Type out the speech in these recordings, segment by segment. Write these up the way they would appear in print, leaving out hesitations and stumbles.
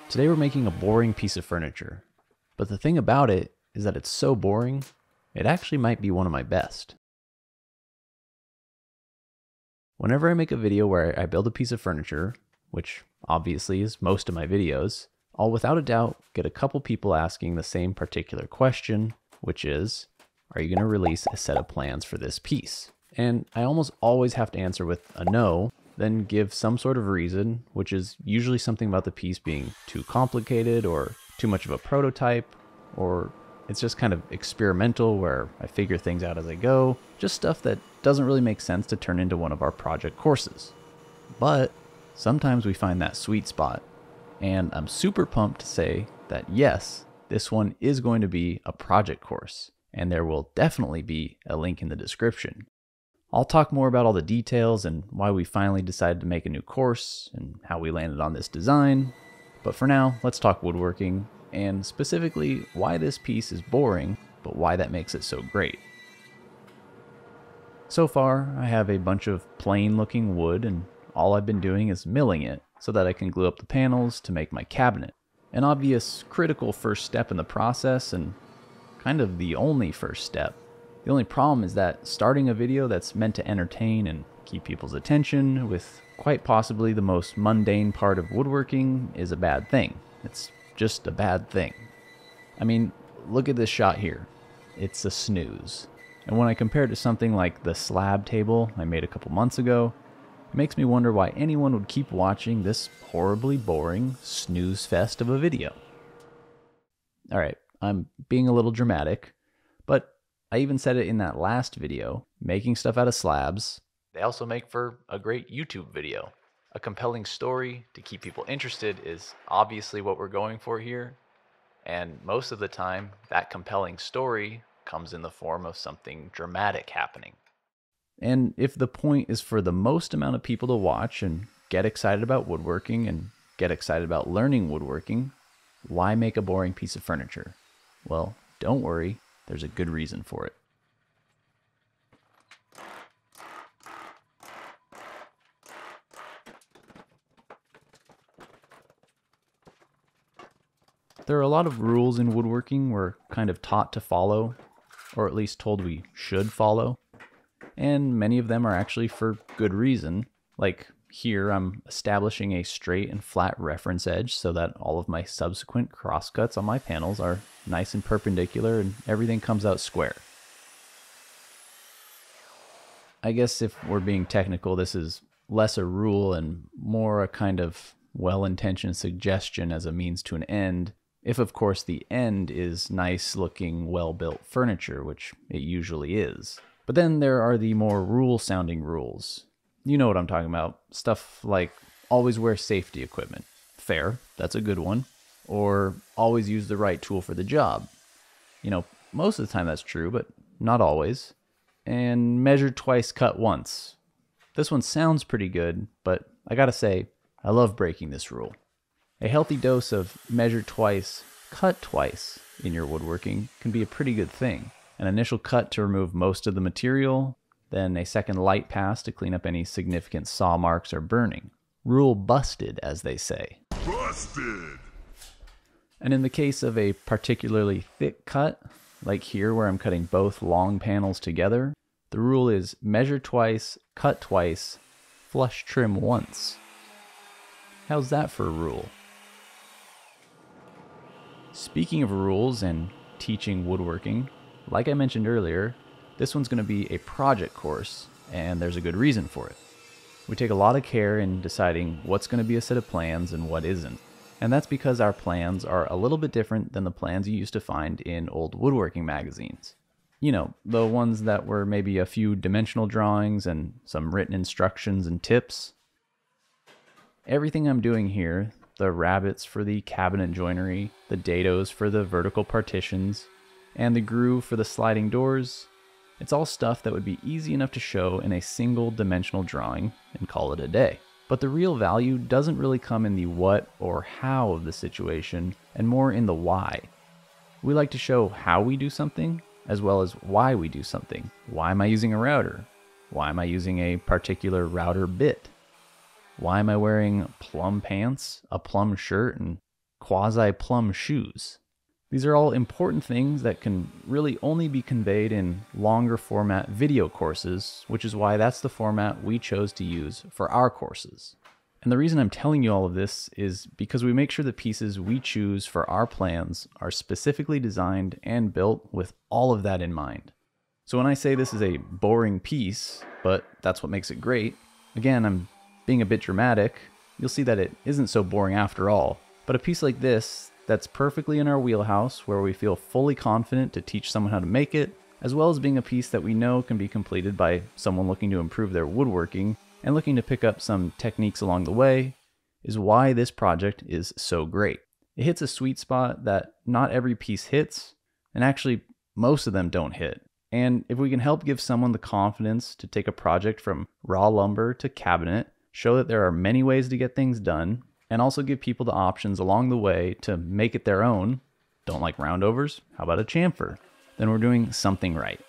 Today we're making a boring piece of furniture, but the thing about it is that it's so boring, it actually might be one of my best. Whenever I make a video where I build a piece of furniture, which obviously is most of my videos, I'll without a doubt get a couple people asking the same particular question, which is, are you going to release a set of plans for this piece? And I almost always have to answer with a no, then give some sort of reason, which is usually something about the piece being too complicated or too much of a prototype, or it's just kind of experimental where I figure things out as I go, just stuff that doesn't really make sense to turn into one of our project courses. But sometimes we find that sweet spot, and I'm super pumped to say that yes, this one is going to be a project course, and there will definitely be a link in the description. I'll talk more about all the details and why we finally decided to make a new course and how we landed on this design. But for now, let's talk woodworking and specifically why this piece is boring, but why that makes it so great. So far, I have a bunch of plain looking wood and all I've been doing is milling it so that I can glue up the panels to make my cabinet. An obvious critical first step in the process and kind of the only first step. The only problem is that starting a video that's meant to entertain and keep people's attention with quite possibly the most mundane part of woodworking is a bad thing. It's just a bad thing. I mean, look at this shot here. It's a snooze. And when I compare it to something like the slab table I made a couple months ago, it makes me wonder why anyone would keep watching this horribly boring snooze fest of a video. Alright, I'm being a little dramatic, but I even said it in that last video, making stuff out of slabs. They also make for a great YouTube video. A compelling story to keep people interested is obviously what we're going for here. And most of the time, that compelling story comes in the form of something dramatic happening. And if the point is for the most amount of people to watch and get excited about woodworking and get excited about learning woodworking, why make a boring piece of furniture? Well, don't worry. There's a good reason for it. There are a lot of rules in woodworking we're kind of taught to follow, or at least told we should follow. And many of them are actually for good reason. Like here, I'm establishing a straight and flat reference edge so that all of my subsequent crosscuts on my panels are nice and perpendicular and everything comes out square. I guess if we're being technical, this is less a rule and more a kind of well-intentioned suggestion as a means to an end, if of course the end is nice looking, well-built furniture, which it usually is. But then there are the more rule-sounding rules. You know what I'm talking about. Stuff like always wear safety equipment. Fair, that's a good one. Or always use the right tool for the job. You know, most of the time that's true, but not always. And measure twice, cut once. This one sounds pretty good, but I gotta say, I love breaking this rule. A healthy dose of measure twice, cut twice in your woodworking can be a pretty good thing. An initial cut to remove most of the material, then a second light pass to clean up any significant saw marks or burning. Rule busted, as they say. Busted! And in the case of a particularly thick cut, like here where I'm cutting both long panels together, the rule is measure twice, cut twice, flush trim once. How's that for a rule? Speaking of rules and teaching woodworking, like I mentioned earlier, this one's going to be a project course, and there's a good reason for it. We take a lot of care in deciding what's going to be a set of plans and what isn't. And that's because our plans are a little bit different than the plans you used to find in old woodworking magazines. You know, the ones that were maybe a few dimensional drawings and some written instructions and tips. Everything I'm doing here, the rabbets for the cabinet joinery, the dados for the vertical partitions, and the groove for the sliding doors, it's all stuff that would be easy enough to show in a single dimensional drawing and call it a day. But the real value doesn't really come in the what or how of the situation, and more in the why. We like to show how we do something, as well as why we do something. Why am I using a router? Why am I using a particular router bit? Why am I wearing plum pants, a plum shirt, and quasi-plumb shoes. These are all important things that can really only be conveyed in longer format video courses, which is why that's the format we chose to use for our courses. And the reason I'm telling you all of this is because we make sure the pieces we choose for our plans are specifically designed and built with all of that in mind. So when I say this is a boring piece, but that's what makes it great, again, I'm being a bit dramatic. You'll see that it isn't so boring after all. But a piece like this, that's perfectly in our wheelhouse, where we feel fully confident to teach someone how to make it, as well as being a piece that we know can be completed by someone looking to improve their woodworking and looking to pick up some techniques along the way, is why this project is so great. It hits a sweet spot that not every piece hits, and actually most of them don't hit. And if we can help give someone the confidence to take a project from raw lumber to cabinet, show that there are many ways to get things done, and also give people the options along the way to make it their own. Don't like roundovers? How about a chamfer? Then we're doing something right.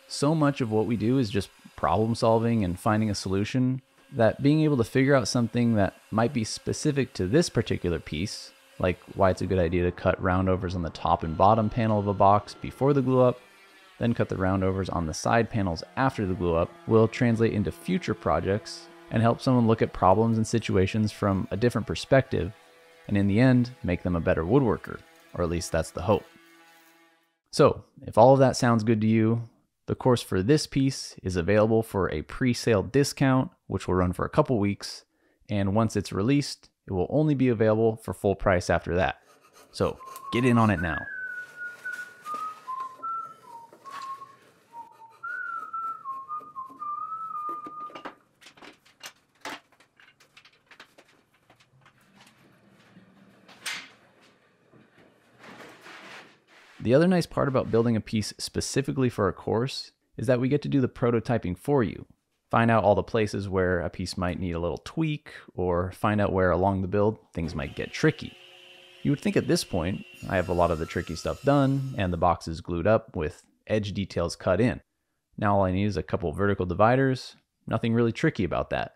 So much of what we do is just problem solving and finding a solution that being able to figure out something that might be specific to this particular piece, like why it's a good idea to cut roundovers on the top and bottom panel of a box before the glue up, then cut the roundovers on the side panels after the glue up, will translate into future projects and help someone look at problems and situations from a different perspective, and in the end, make them a better woodworker, or at least that's the hope. So, if all of that sounds good to you, the course for this piece is available for a pre-sale discount, which will run for a couple weeks, and once it's released, it will only be available for full price after that. So, get in on it now. The other nice part about building a piece specifically for a course is that we get to do the prototyping for you. Find out all the places where a piece might need a little tweak, or find out where along the build things might get tricky. You would think at this point, I have a lot of the tricky stuff done and the boxes glued up with edge details cut in. Now all I need is a couple vertical dividers, nothing really tricky about that.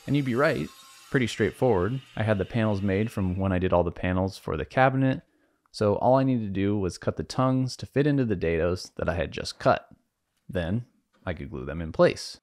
And you'd be right, pretty straightforward. I had the panels made from when I did all the panels for the cabinet, so all I needed to do was cut the tongues to fit into the dados that I had just cut. Then I could glue them in place.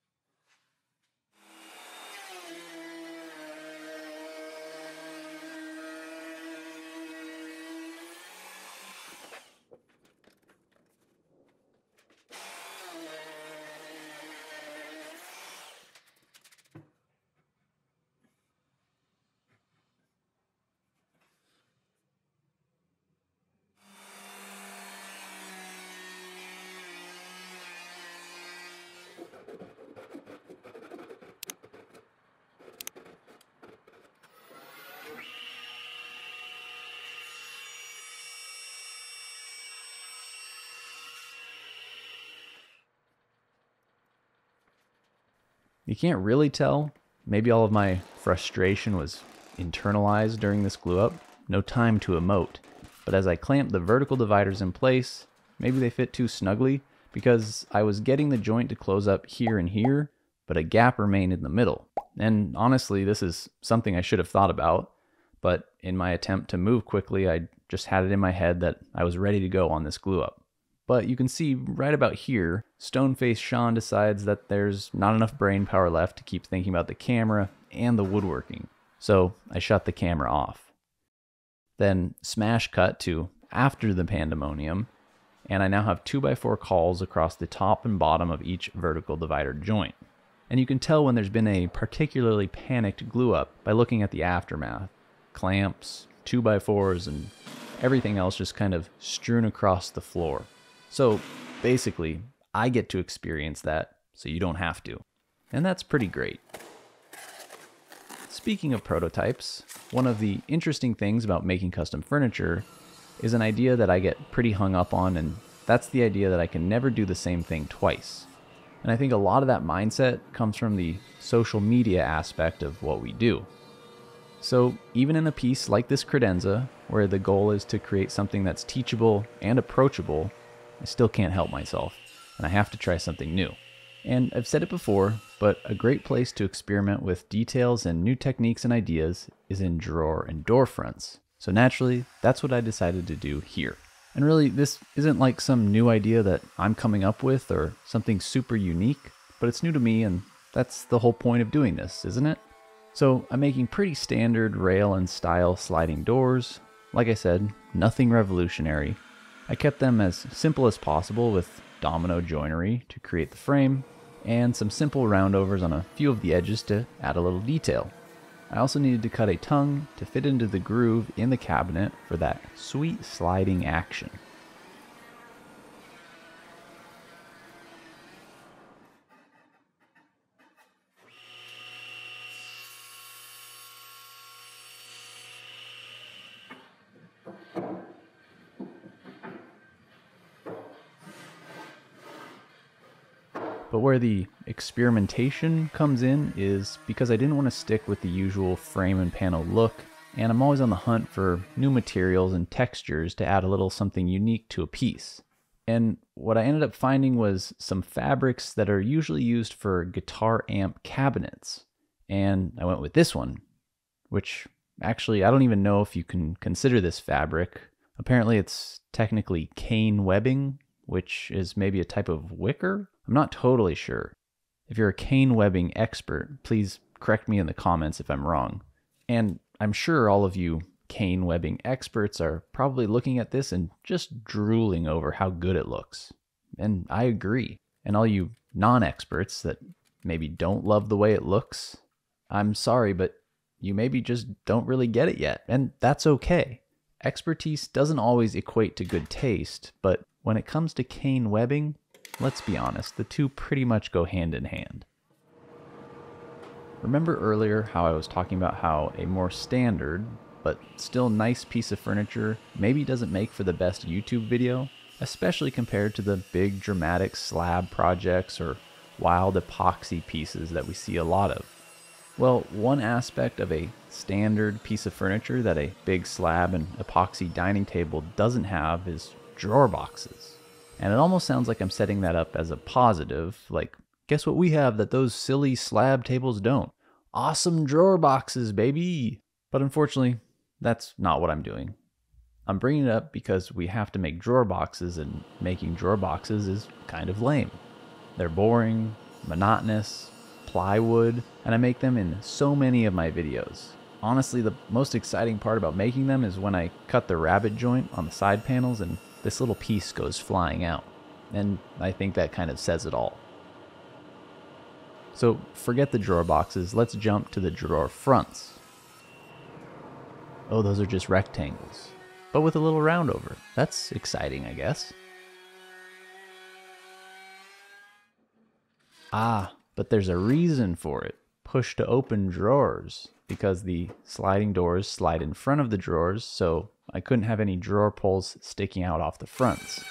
You can't really tell. Maybe all of my frustration was internalized during this glue up. No time to emote. But as I clamped the vertical dividers in place, maybe they fit too snugly because I was getting the joint to close up here and here, but a gap remained in the middle. And honestly, this is something I should have thought about, but in my attempt to move quickly, I just had it in my head that I was ready to go on this glue up. But you can see right about here, Stoneface Sean decides that there's not enough brain power left to keep thinking about the camera and the woodworking. So I shut the camera off. Then smash cut to after the pandemonium, and I now have 2x4 cauls across the top and bottom of each vertical divider joint. And you can tell when there's been a particularly panicked glue up by looking at the aftermath. Clamps, 2x4s, and everything else just kind of strewn across the floor. So basically, I get to experience that, so you don't have to. And that's pretty great. Speaking of prototypes, one of the interesting things about making custom furniture is an idea that I get pretty hung up on, and that's the idea that I can never do the same thing twice. And I think a lot of that mindset comes from the social media aspect of what we do. So even in a piece like this credenza, where the goal is to create something that's teachable and approachable, I still can't help myself, and I have to try something new. And I've said it before, but a great place to experiment with details and new techniques and ideas is in drawer and door fronts. So naturally, that's what I decided to do here. And really, this isn't like some new idea that I'm coming up with or something super unique, but it's new to me, and that's the whole point of doing this, isn't it? So I'm making pretty standard rail and style sliding doors. Like I said, nothing revolutionary. I kept them as simple as possible with domino joinery to create the frame, and some simple roundovers on a few of the edges to add a little detail. I also needed to cut a tongue to fit into the groove in the cabinet for that sweet sliding action. But where the experimentation comes in is because I didn't want to stick with the usual frame and panel look, and I'm always on the hunt for new materials and textures to add a little something unique to a piece. And what I ended up finding was some fabrics that are usually used for guitar amp cabinets. And I went with this one, which actually I don't even know if you can consider this fabric. Apparently it's technically cane webbing, which is maybe a type of wicker? I'm not totally sure. If you're a cane webbing expert, please correct me in the comments if I'm wrong. And I'm sure all of you cane webbing experts are probably looking at this and just drooling over how good it looks. And I agree. And all you non-experts that maybe don't love the way it looks, I'm sorry, but you maybe just don't really get it yet, and that's okay. Expertise doesn't always equate to good taste, but when it comes to cane webbing, let's be honest, the two pretty much go hand in hand. Remember earlier how I was talking about how a more standard, but still nice piece of furniture maybe doesn't make for the best YouTube video, especially compared to the big dramatic slab projects or wild epoxy pieces that we see a lot of? Well, one aspect of a standard piece of furniture that a big slab and epoxy dining table doesn't have is drawer boxes. And it almost sounds like I'm setting that up as a positive, like, guess what we have that those silly slab tables don't? Awesome drawer boxes, baby! But unfortunately, that's not what I'm doing. I'm bringing it up because we have to make drawer boxes, and making drawer boxes is kind of lame. They're boring, monotonous, plywood, and I make them in so many of my videos. Honestly, the most exciting part about making them is when I cut the rabbet joint on the side panels and this little piece goes flying out. And I think that kind of says it all. So forget the drawer boxes, let's jump to the drawer fronts. Oh, those are just rectangles, but with a little round over. That's exciting, I guess. Ah, but there's a reason for it. Push to open drawers, because the sliding doors slide in front of the drawers, so I couldn't have any drawer pulls sticking out off the fronts.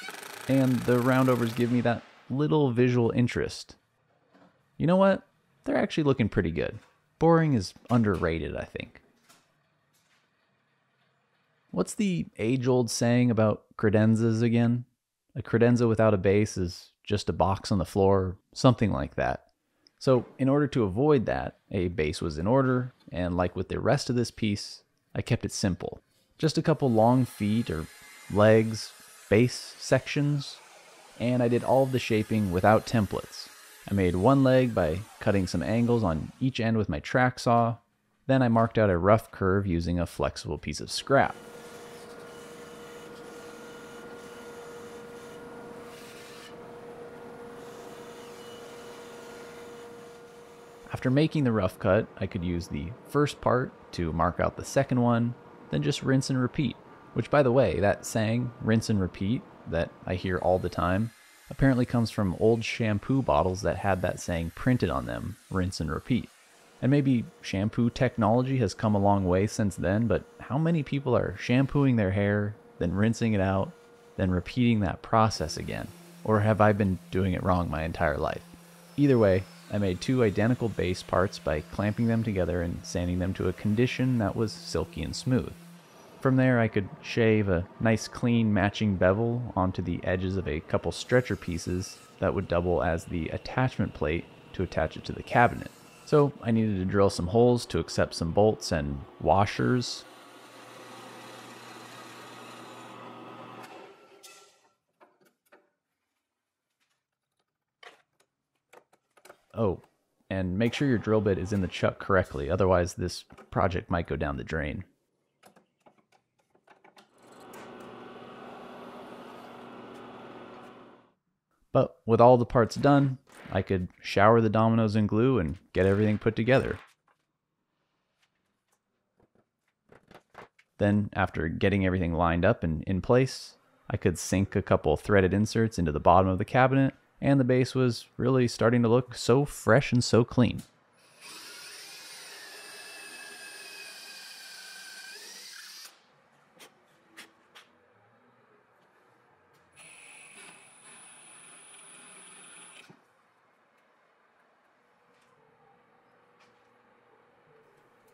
And the roundovers give me that little visual interest. You know what? They're actually looking pretty good. Boring is underrated, I think. What's the age-old saying about credenzas again? A credenza without a base is just a box on the floor, something like that. So in order to avoid that, a base was in order, and like with the rest of this piece, I kept it simple. Just a couple long feet or legs, base sections, and I did all of the shaping without templates. I made one leg by cutting some angles on each end with my track saw, then I marked out a rough curve using a flexible piece of scrap. After making the rough cut, I could use the first part to mark out the second one, then just rinse and repeat. Which, by the way, that saying, rinse and repeat, that I hear all the time, apparently comes from old shampoo bottles that had that saying printed on them, rinse and repeat. And maybe shampoo technology has come a long way since then, but how many people are shampooing their hair, then rinsing it out, then repeating that process again? Or have I been doing it wrong my entire life? Either way, I made two identical base parts by clamping them together and sanding them to a condition that was silky and smooth. From there, I could shave a nice clean matching bevel onto the edges of a couple stretcher pieces that would double as the attachment plate to attach it to the cabinet. So I needed to drill some holes to accept some bolts and washers. Oh, and make sure your drill bit is in the chuck correctly, otherwise this project might go down the drain. But with all the parts done, I could shower the dominoes in glue and get everything put together. Then, after getting everything lined up and in place, I could sink a couple threaded inserts into the bottom of the cabinet, and the base was really starting to look so fresh and so clean.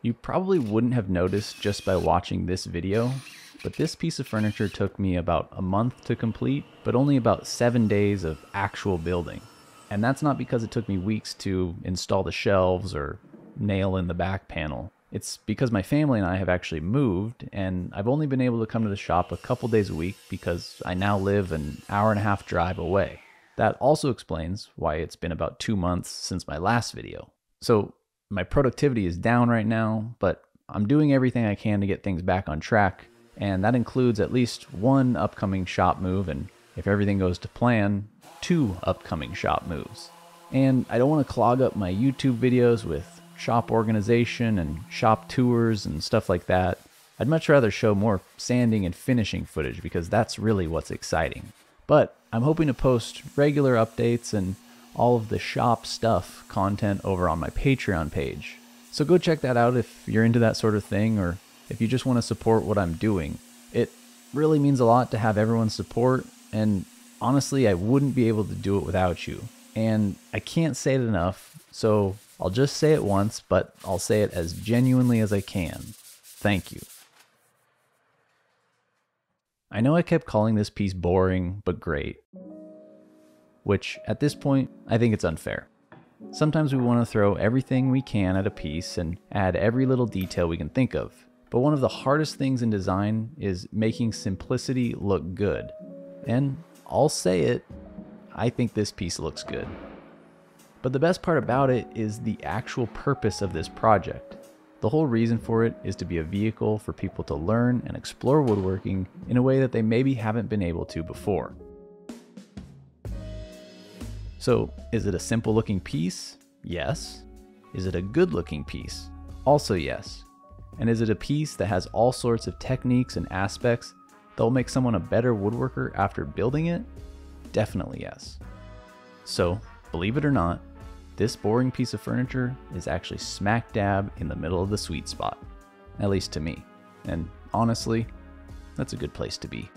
You probably wouldn't have noticed just by watching this video, but this piece of furniture took me about a month to complete, but only about 7 days of actual building. And that's not because it took me weeks to install the shelves or nail in the back panel. It's because my family and I have actually moved, and I've only been able to come to the shop a couple days a week because I now live an hour-and-a-half drive away. That also explains why it's been about 2 months since my last video. So my productivity is down right now, but I'm doing everything I can to get things back on track, and that includes at least one upcoming shop move, and if everything goes to plan, 2 upcoming shop moves. And I don't want to clog up my YouTube videos with shop organization and shop tours and stuff like that. I'd much rather show more sanding and finishing footage because that's really what's exciting. But I'm hoping to post regular updates and all of the shop stuff content over on my Patreon page. So go check that out if you're into that sort of thing, or if you just want to support what I'm doing. It really means a lot to have everyone's support, and honestly, I wouldn't be able to do it without you. And I can't say it enough, so I'll just say it once, but I'll say it as genuinely as I can. Thank you. I know I kept calling this piece boring, but great. Which, at this point, I think it's unfair. Sometimes we want to throw everything we can at a piece and add every little detail we can think of. But one of the hardest things in design is making simplicity look good. And I'll say it, I think this piece looks good. But the best part about it is the actual purpose of this project. The whole reason for it is to be a vehicle for people to learn and explore woodworking in a way that they maybe haven't been able to before. So, is it a simple looking piece? Yes. Is it a good looking piece? Also yes. And is it a piece that has all sorts of techniques and aspects that will make someone a better woodworker after building it? Definitely yes. So, believe it or not, this boring piece of furniture is actually smack dab in the middle of the sweet spot. At least to me. And honestly, that's a good place to be.